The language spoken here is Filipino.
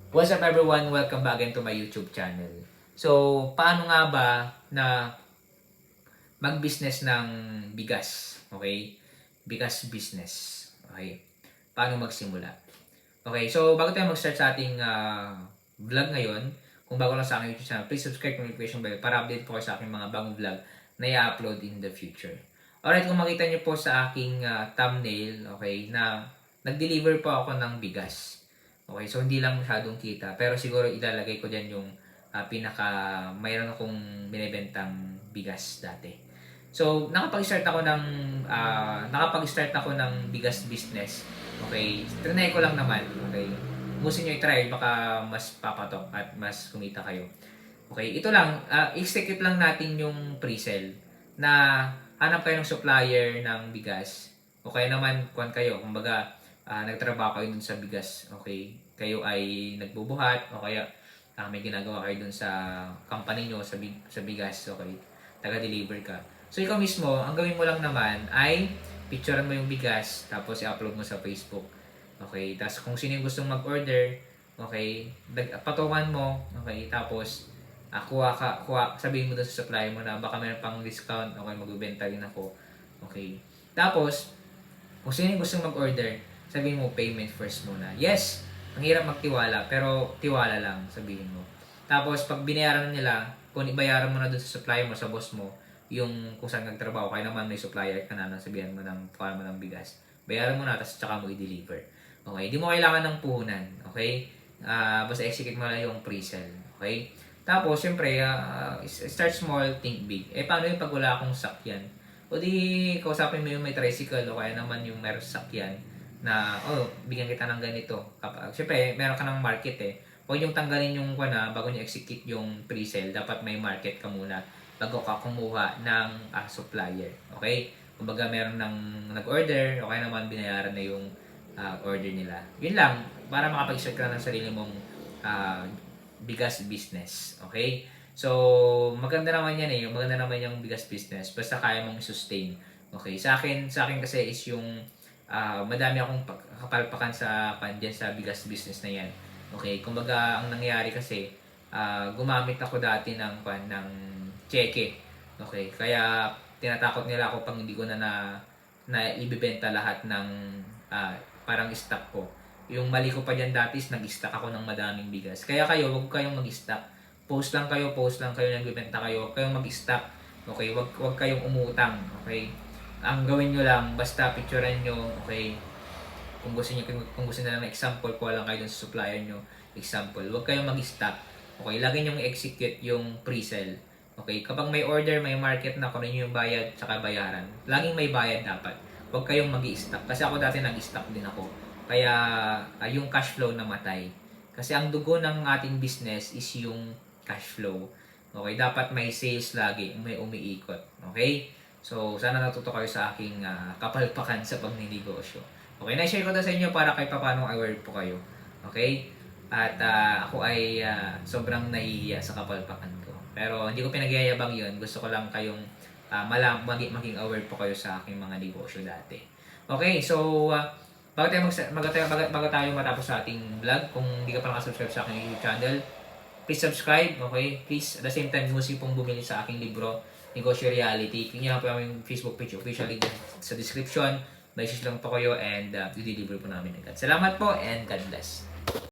What's up everyone? Welcome back again to my YouTube channel. So, paano nga ba na mag-business ng bigas? Okay? Bigas business. Okay? Paano magsimula? Okay, so bago tayo mag-start sa ating vlog ngayon, kung bago lang sa aking YouTube channel, please subscribe to notification bell para update po kayo sa aking mga bagong vlog na i-upload in the future. Alright, kung makita nyo po sa aking thumbnail, okay, na nag-deliver po ako ng bigas. Okay, so hindi lang masyadong kita. Pero siguro ilalagay ko dyan yung mayroon akong binibentang bigas dati. So, nakapag-start ako ng bigas business. Okay, trinay ko lang naman. Okay, kung gusto nyo i-try, baka mas papatok at mas kumita kayo. Okay, ito lang, execute lang natin yung pre-sell na hanap kayo ng supplier ng bigas. O kaya naman, kuhan kayo, kumbaga, nagtrabaho kayo dun sa bigas, okay? Kayo ay nagbubuhat, o kaya may ginagawa kayo dun sa company nyo, sa bigas, okay? Taga-deliver ka. So, ikaw mismo, ang gawin mo lang naman ay picturean mo yung bigas, tapos i-upload mo sa Facebook. Okay? Tapos, kung sino yung gustong mag-order, okay? Patungan mo, okay? Tapos, sabihin mo dun sa supplier mo na baka mayroon pang discount, okay? Magbibenta rin ako. Okay? Tapos, kung sino yung gustong mag-order, sabihin mo, payment first muna. Yes, ang hirap magtiwala, pero tiwala lang, sabihin mo. Tapos, pag binayaran nila, kung ibayaran mo na dun sa supplier mo, sa boss mo, yung kung saan nagtrabaho, kaya naman may supplier ka na, sabihan mo mo ng bigas. Bayaran mo na, tapos tsaka mo i-deliver. Okay, hindi mo kailangan ng puhunan. Okay? Basta execute mo lang yung pre-sell. Okay? Tapos, syempre, start small, think big. Paano yung pag wala akong sakyan? O di, kausapin mo yung may tricycle o kaya naman yung meron sakyan na, bigyan kita ng ganito. Siyempre, meron ka ng market Huwag yung tanggalin yung bago nyo execute yung pre-sale. Dapat may market ka muna bago ka kumuha ng supplier. Okay? Kumbaga, meron ng nag-order o kaya naman binayaran na yung order nila. Yun lang, para makapag-start ka ng sarili mong bigas business. Okay? So, maganda naman yan maganda naman yung bigas business. Basta kaya mong sustain. Okay? Sa akin kasi is yung madami akong kapalpakan dyan sa bigas business na yan. Okay? Kumbaga, ang nangyayari kasi, gumamit ako dati ng cheque. Okay? Kaya, tinatakot nila ako pang hindi ko na ibibenta lahat ng parang stock ko. Yung mali ko pa dyan dati is nag-stock ako ng madaming bigas. Kaya kayo, huwag kayong mag-stock. Post lang kayo, nagbibenta kayo, huwag kayong mag-stock. Okay, wag kayong umutang, okay? Ang gawin nyo lang, basta picturean nyo, okay? Kung gusto niyo ng example, kuha lang kayo dun sa supplier nyo, example. Huwag kayong mag-stock. Okay, lagi nyo execute yung pre-sell. Okay, kapag may order, may market na, kunin nyo yung bayad, tsaka bayaran. Laging may bayad dapat. Huwag kayong mag-i-stock. Kasi ako dati nag-stock din ako. Kaya yung cash flow namatay. Kasi ang dugo ng ating business is yung cash flow. Okay, dapat may sales lagi, may umiikot. Okay? So, sana natuto kayo sa aking kapalpakan sa pagninegosyo. Okay, na-share ko na sa inyo para kahit paano aware po kayo. Okay? At ako ay sobrang nahihiya sa kapalpakan ko. Pero hindi ko pinagyayabang yun. Gusto ko lang kayong maging aware po kayo sa aking mga negosyo dati. Okay, so bago tayo matapos sa ating vlog, kung hindi ka pa nakasubscribe sa aking YouTube channel, please subscribe, okay? Please, at the same time, gusto pong bumili sa aking libro, Negosyo Reality. Kanya lang po yung Facebook page, official link sa description. Message lang po kayo and i-deliver po namin agad. Salamat po and God bless.